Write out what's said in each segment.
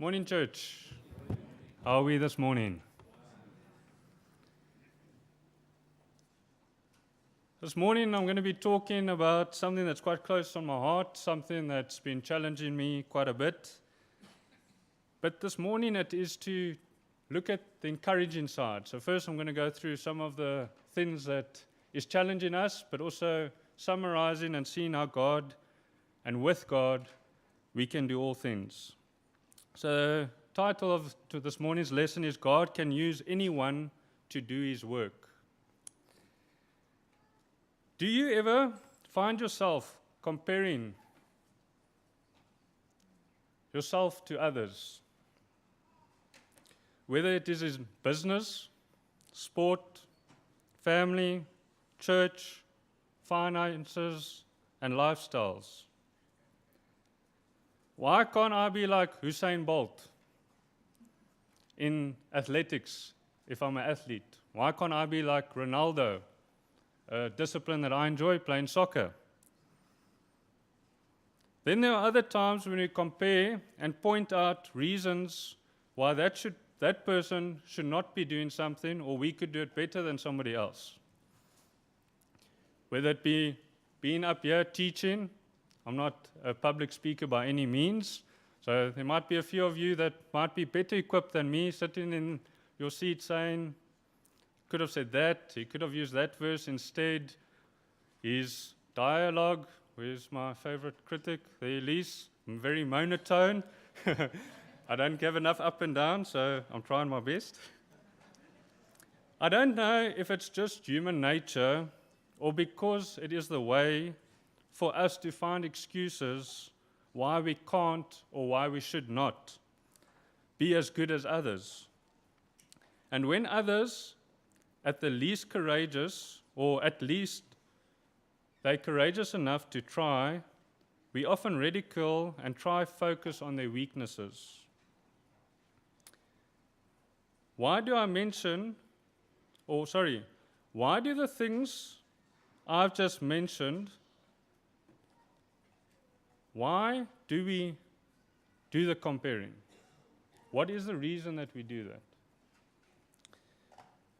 Morning, church. How are we this morning? This morning I'm going to be talking about something that's quite close on my heart, something that's been challenging me quite a bit. But this morning it is to look at the encouraging side. So first I'm going to go through some of the things that is challenging us, but also summarizing and seeing how God and with God we can do all things. So the title to this morning's lesson is God can use anyone to do his work. Do you ever find yourself comparing yourself to others? Whether it is in business, sport, family, church, finances, and lifestyles. Why can't I be like Usain Bolt in athletics if I'm an athlete? Why can't I be like Ronaldo, a discipline that I enjoy, playing soccer? Then there are other times when we compare and point out reasons why that person should not be doing something, or we could do it better than somebody else. Whether it be being up here teaching. I'm not a public speaker by any means, so there might be a few of you that might be better equipped than me, sitting in your seat saying, could have said that, he could have used that verse instead. His dialogue, where's my favorite critic, the Elise, very monotone. I don't give enough up and down, so I'm trying my best. I don't know if it's just human nature or because it is the way for us to find excuses why we can't or why we should not be as good as others. And when others, at the least courageous, or at least they're courageous enough to try, we often ridicule and try focus on their weaknesses. Why do the things I've just mentioned, why do we do the comparing? What is the reason that we do that?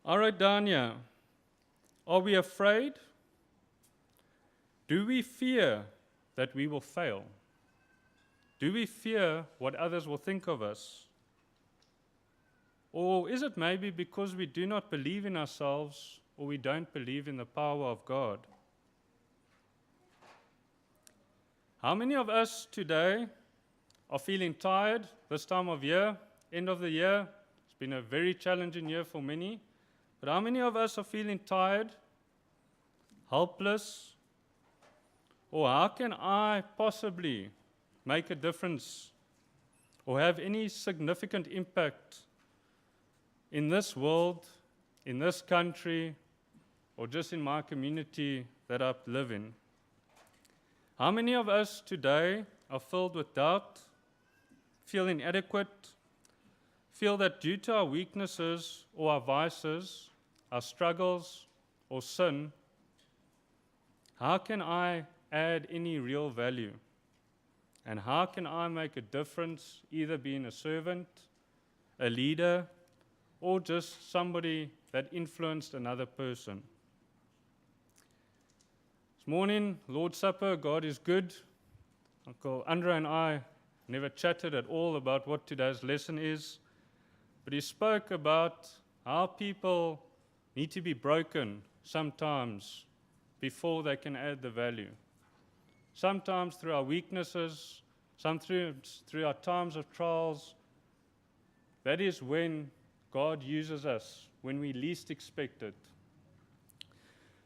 I wrote down here, are we afraid? Do we fear that we will fail? Do we fear what others will think of us? Or is it maybe because we do not believe in ourselves or we don't believe in the power of God? How many of us today are feeling tired this time of year, end of the year? It's been a very challenging year for many. But how many of us are feeling tired, helpless? Or how can I possibly make a difference or have any significant impact in this world, in this country, or just in my community that I live in? How many of us today are filled with doubt, feel inadequate, feel that due to our weaknesses or our vices, our struggles or sin, how can I add any real value? And how can I make a difference, either being a servant, a leader, or just somebody that influenced another person? This morning, Lord's Supper, God is good. Uncle Andra and I never chatted at all about what today's lesson is, but he spoke about how people need to be broken sometimes before they can add the value. Sometimes through our weaknesses, sometimes through our times of trials. That is when God uses us, when we least expect it.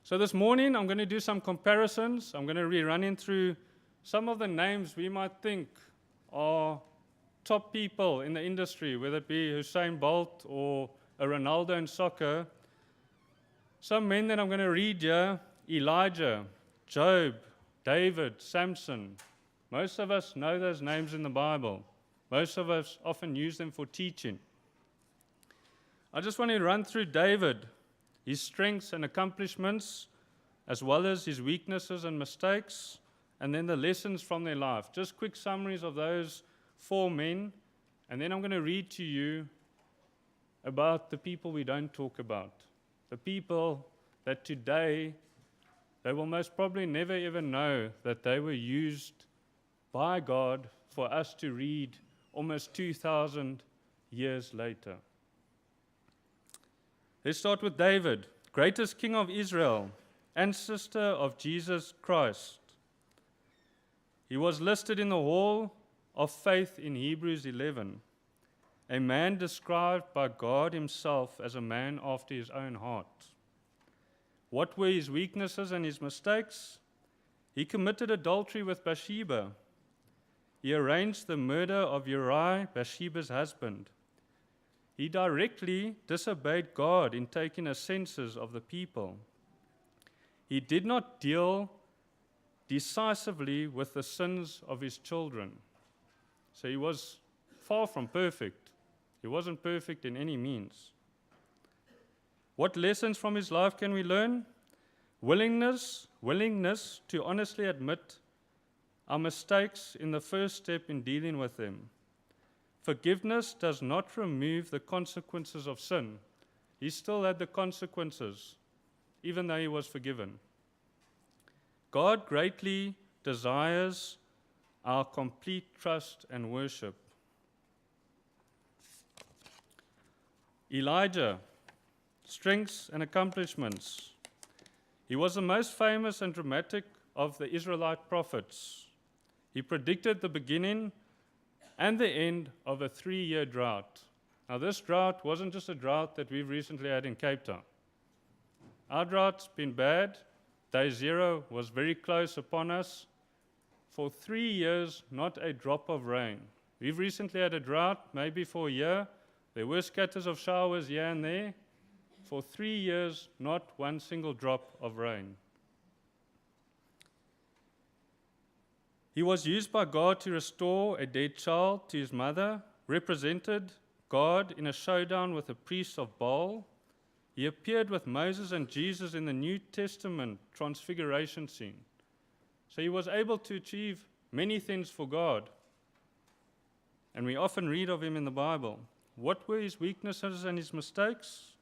So this morning, I'm going to do some comparisons. I'm going to be running through some of the names we might think are top people in the industry, whether it be Usain Bolt or a Ronaldo in soccer. Some men that I'm going to read here, Elijah, Job, David, Samson. Most of us know those names in the Bible. Most of us often use them for teaching. I just want to run through David, his strengths and accomplishments, as well as his weaknesses and mistakes, and then the lessons from their life. Just quick summaries of those 4 men And then I'm going to read to you about the people we don't talk about. The people that today, they will most probably never ever know that they were used by God for us to read almost 2,000 years later. Let's start with David, greatest king of Israel, ancestor of Jesus Christ. He was listed in the Hall of Faith in Hebrews 11, a man described by God himself as a man after his own heart. What were his weaknesses and his mistakes? He committed adultery with Bathsheba. He arranged the murder of Uriah, Bathsheba's husband. He directly disobeyed God in taking a census of the people. He did not deal decisively with the sins of his children. So he was far from perfect. He wasn't perfect in any means. What lessons from his life can we learn? Willingness to honestly admit our mistakes in the first step in dealing with them. Forgiveness does not remove the consequences of sin. He still had the consequences, even though he was forgiven. God greatly desires our complete trust and worship. Elijah, strengths and accomplishments. He was the most famous and dramatic of the Israelite prophets. He predicted the beginning and the end of a 3-year drought. Now, this drought wasn't just a drought that we've recently had in Cape Town. Our drought's been bad. Day zero was very close upon us. For 3 years, not a drop of rain. We've recently had a drought, maybe for a year. There were scatters of showers here and there. For 3 years, not one single drop of rain. He was used by God to restore a dead child to his mother, represented God in a showdown with the priests of Baal. He appeared with Moses and Jesus in the New Testament transfiguration scene. So he was able to achieve many things for God. And we often read of him in the Bible. What were his weaknesses and his mistakes?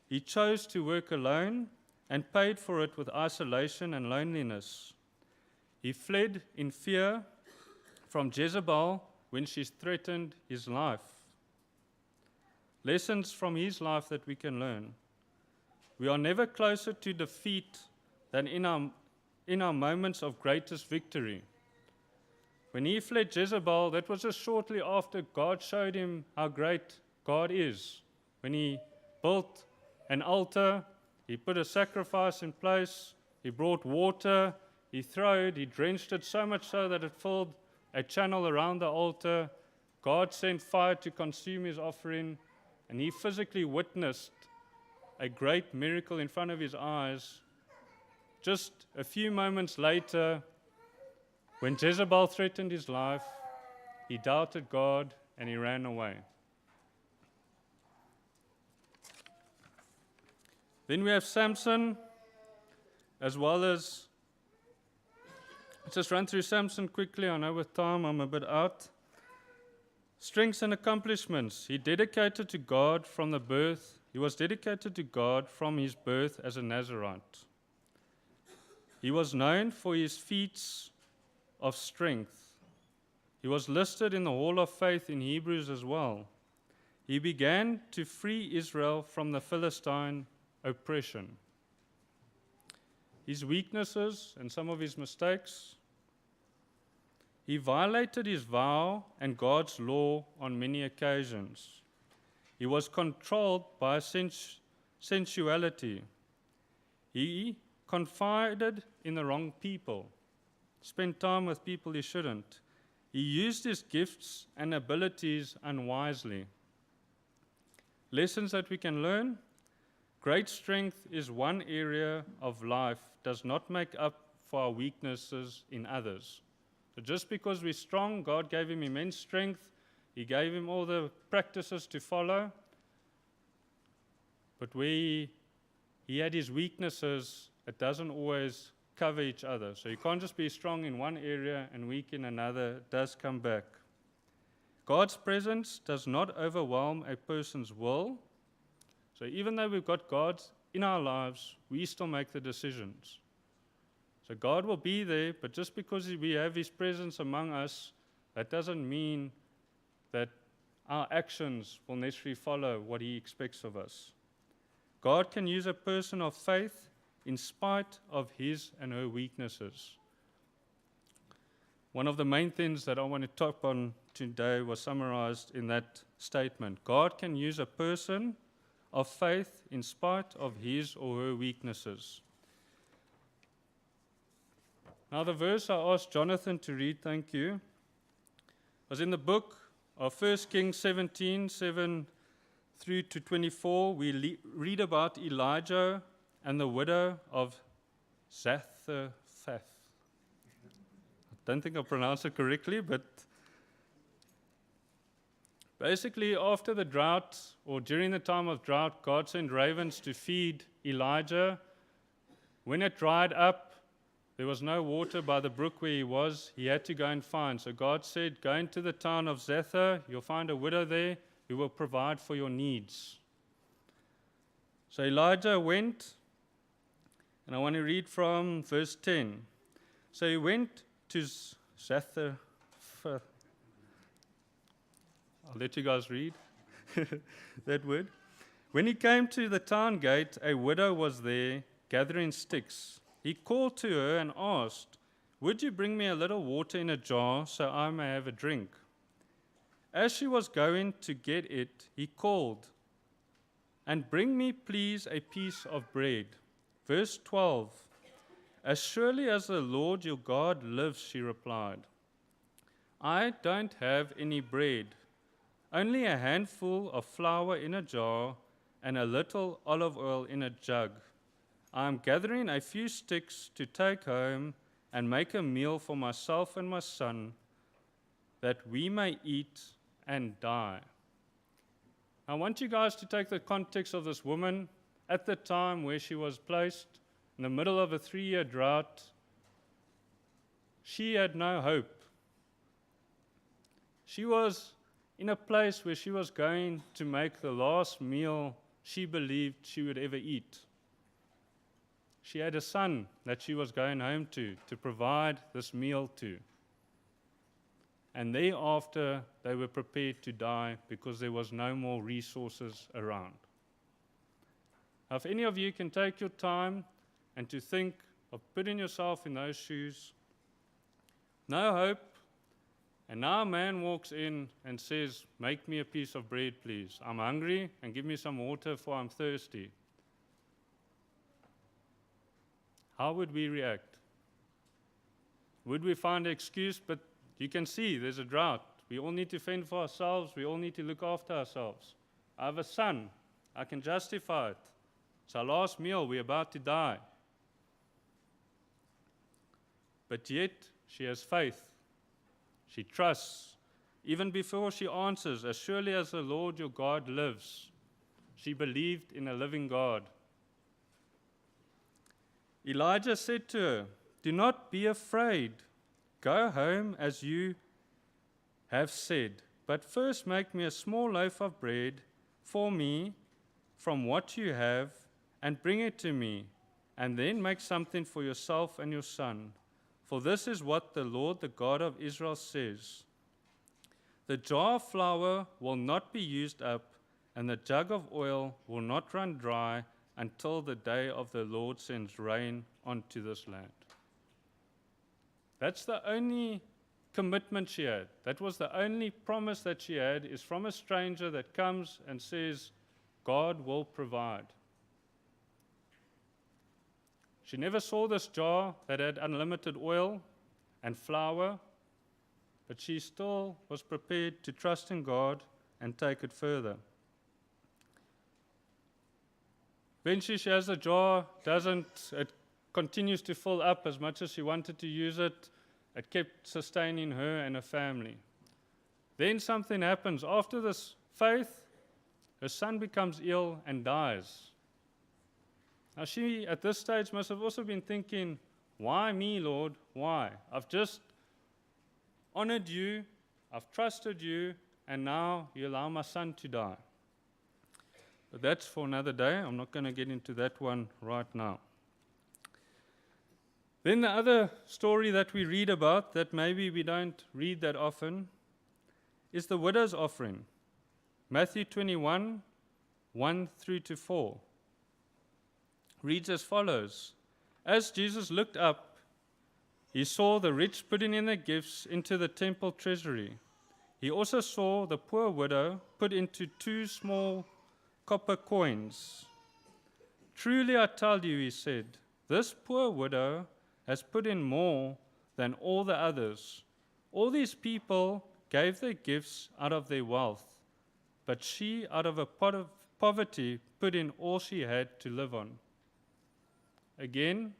He chose to work alone and paid for it with isolation and loneliness. He fled in fear from Jezebel when she threatened his life. Lessons from his life that we can learn. We are never closer to defeat than in our moments of greatest victory. When he fled Jezebel, that was just shortly after God showed him how great God is. When he built an altar, he put a sacrifice in place, he brought water, he drenched it so much so that it filled a channel around the altar. God sent fire to consume his offering, and he physically witnessed a great miracle in front of his eyes. Just a few moments later, when Jezebel threatened his life, he doubted God and he ran away. Then we have Samson, as well as, let's just run through Samson quickly. I know with time I'm a bit out. Strengths and accomplishments. He was dedicated to God from his birth as a Nazarite. He was known for his feats of strength. He was listed in the Hall of Faith in Hebrews as well. He began to free Israel from the Philistine oppression. His weaknesses and some of his mistakes. He violated his vow and God's law on many occasions. He was controlled by sensuality. He confided in the wrong people, spent time with people he shouldn't. He used his gifts and abilities unwisely. Lessons that we can learn. Great strength is one area of life does not make up for our weaknesses in others. So just because we're strong, God gave him immense strength. He gave him all the practices to follow. But where he had his weaknesses, it doesn't always cover each other. So you can't just be strong in one area and weak in another. It does come back. God's presence does not overwhelm a person's will. So even though we've got God in our lives, we still make the decisions. So God will be there, but just because we have His presence among us, that doesn't mean that our actions will necessarily follow what He expects of us. God can use a person of faith in spite of his and her weaknesses. One of the main things that I want to talk on today was summarized in that statement. God can use a person of faith in spite of his or her weaknesses. Now the verse I asked Jonathan to read, thank you, was in the book of 1 Kings 17, 7 through to 24. We read about Elijah and the widow of Zarephath. I don't think I pronounced it correctly, but basically after the drought, or during the time of drought, God sent ravens to feed Elijah. When it dried up, there was no water by the brook where he was. He had to go and find. So God said, go into the town of Zarephath. You'll find a widow there who will provide for your needs. So Elijah went, and I want to read from verse 10. So he went to Zarephath. I'll let you guys read that word. When he came to the town gate, a widow was there gathering sticks. He called to her and asked, would you bring me a little water in a jar so I may have a drink? As she was going to get it, he called, and bring me please a piece of bread. Verse 12, as surely as the Lord your God lives, she replied, I don't have any bread, only a handful of flour in a jar and a little olive oil in a jug. I am gathering a few sticks to take home and make a meal for myself and my son, that we may eat and die. I want you guys to take the context of this woman at the time where she was placed in the middle of a 3-year drought. She had no hope. She was in a place where she was going to make the last meal she believed she would ever eat. She had a son that she was going home to provide this meal to. And thereafter, they were prepared to die because there was no more resources around. Now, if any of you can take your time and to think of putting yourself in those shoes, no hope, and now a man walks in and says, make me a piece of bread, please. I'm hungry, and give me some water, for I'm thirsty. How would we react? Would we find an excuse? But you can see there's a drought. We all need to fend for ourselves. We all need to look after ourselves. I have a son. I can justify it. It's our last meal. We're about to die. But yet, she has faith. She trusts. Even before she answers, as surely as the Lord your God lives, she believed in a living God. Elijah said to her, do not be afraid. Go home as you have said, but first make me a small loaf of bread for me from what you have, and bring it to me, and then make something for yourself and your son. For this is what the Lord, the God of Israel, says. The jar of flour will not be used up, and the jug of oil will not run dry until the day of the Lord sends rain onto this land. That's the only commitment she had. That was the only promise that she had, is from a stranger that comes and says, God will provide. She never saw this jar that had unlimited oil and flour, but she still was prepared to trust in God and take it further. Eventually she has the jar, it continues to fill up as much as she wanted to use it. It kept sustaining her and her family. Then something happens. After this faith, her son becomes ill and dies. Now she, at this stage, must have also been thinking, why me, Lord? Why? I've just honored you. I've trusted you. and now you allow my son to die. But that's for another day. I'm not going to get into that one right now. Then the other story that we read about that maybe we don't read that often is the widow's offering. Matthew 21, 1 through to 4. Reads as follows. As Jesus looked up, he saw the rich putting in their gifts into the temple treasury. He also saw the poor widow put into 2 small copper coins. Truly I tell you, he said, this poor widow has put in more than all the others. All these people gave their gifts out of their wealth, but she, out of a pot of poverty, put in all she had to live on. Again,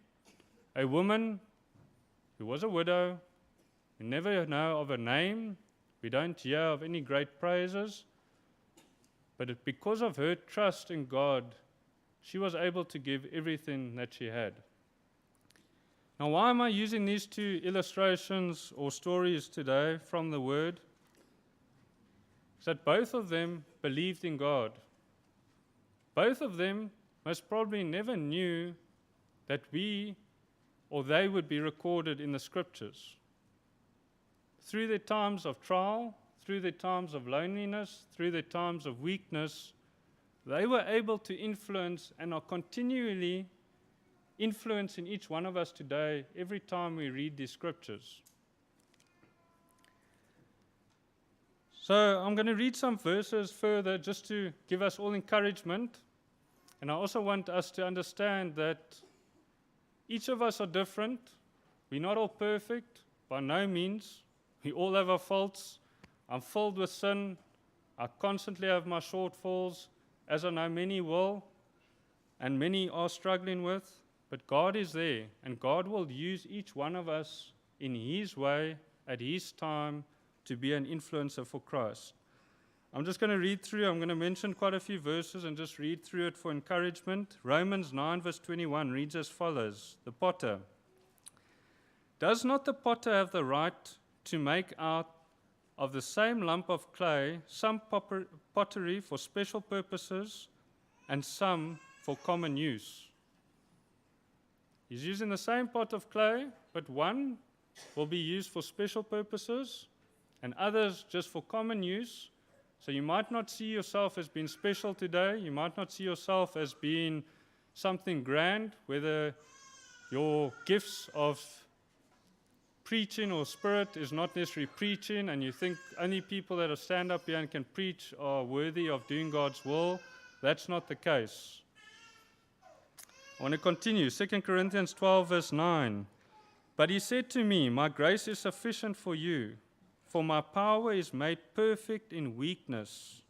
a woman who was a widow, we never know of her name, we don't hear of any great praises, but because of her trust in God, she was able to give everything that she had. Now, why am I using these 2 illustrations or stories today from the Word? Is that both of them believed in God. Both of them most probably never knew that we or they would be recorded in the Scriptures. Through their times of trial, through their times of loneliness, through their times of weakness, they were able to influence and are continually influencing each one of us today every time we read these Scriptures. So I'm going to read some verses further just to give us all encouragement. And I also want us to understand that each of us are different. We're not all perfect, by no means. We all have our faults. I'm filled with sin. I constantly have my shortfalls, as I know many will, and many are struggling with. But God is there, and God will use each one of us in His way, at His time, to be an influencer for Christ. I'm just going to read through. I'm going to mention quite a few verses and just read through it for encouragement. Romans 9 verse 21 reads as follows. The potter. Does not the potter have the right to make out of the same lump of clay some pottery for special purposes and some for common use? He's using the same pot of clay, but one will be used for special purposes and others just for common use. So you might not see yourself as being special today. You might not see yourself as being something grand, whether your gifts of preaching or spirit is not necessarily preaching, and you think only people that stand up here and can preach are worthy of doing God's will. That's not the case. I want to continue. 2 Corinthians 12 verse 9. But he said to me, my grace is sufficient for you, for my power is made perfect in weakness.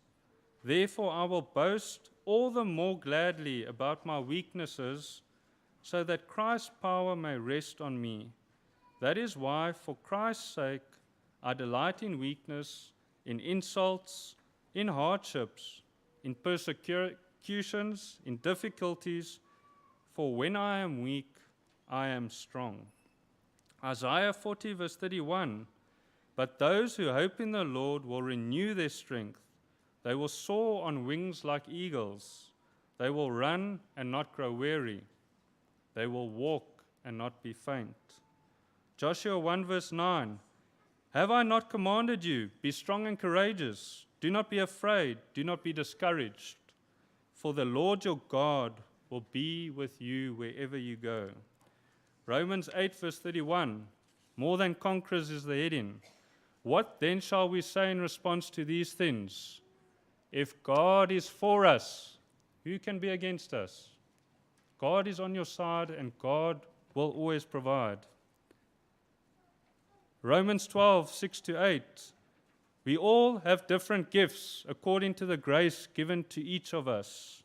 Therefore I will boast all the more gladly about my weaknesses, so that Christ's power may rest on me. That is why, for Christ's sake, I delight in weakness, in insults, in hardships, in persecutions, in difficulties, for when I am weak, I am strong. Isaiah 40 verse 31. But those who hope in the Lord will renew their strength. They will soar on wings like eagles. They will run and not grow weary. They will walk and not be faint. Joshua 1 verse 9. Have I not commanded you? Be strong and courageous. Do not be afraid. Do not be discouraged. For the Lord your God will be with you wherever you go. Romans 8 verse 31. More than conquerors is the heading. What then shall we say in response to these things? If God is for us, who can be against us? God is on your side, and God will always provide. Romans 12, 6 to 8. We all have different gifts according to the grace given to each of us.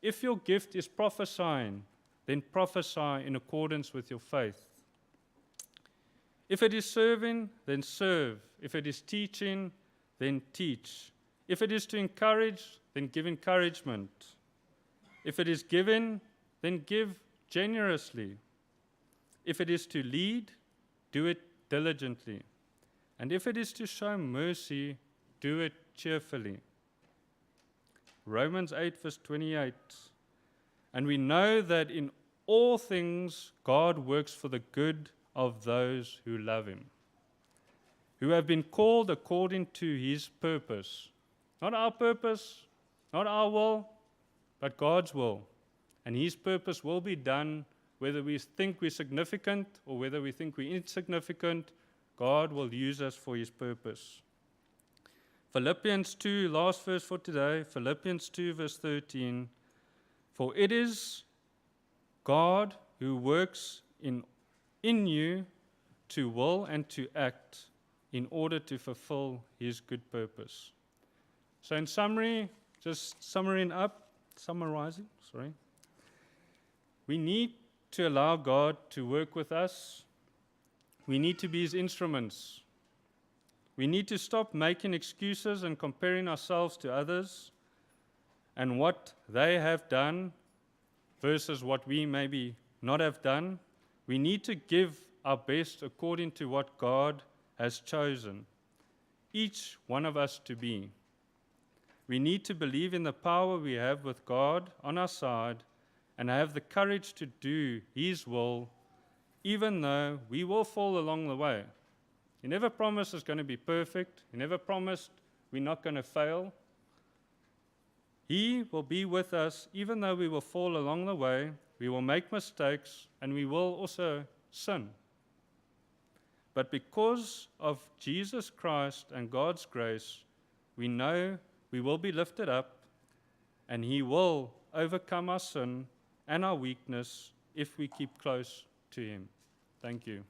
If your gift is prophesying, then prophesy in accordance with your faith. If it is serving, then serve. If it is teaching, then teach. If it is to encourage, then give encouragement. If it is giving, then give generously. If it is to lead, do it diligently. And if it is to show mercy, do it cheerfully. Romans 8 verse 28. And we know that in all things God works for the good of those who love him, who have been called according to his purpose. Not our purpose, not our will, but God's will. And his purpose will be done whether we think we're significant or whether we think we're insignificant. God will use us for his purpose. Philippians 2, last verse for today, Philippians 2 verse 13. For it is God who works in you to will and to act in order to fulfill his good purpose. So in summary, just summarizing, we need to allow God to work with us. We need to be his instruments. We need to stop making excuses and comparing ourselves to others and what they have done versus what we maybe not have done. We need to give our best according to what God has chosen each one of us to be. We need to believe in the power we have with God on our side and have the courage to do his will, even though we will fall along the way. He never promised it's going to be perfect. He never promised we're not going to fail. He will be with us even though we will fall along the way, we will make mistakes, and we will also sin. But because of Jesus Christ and God's grace, we know we will be lifted up, and he will overcome our sin and our weakness if we keep close to him. Thank you.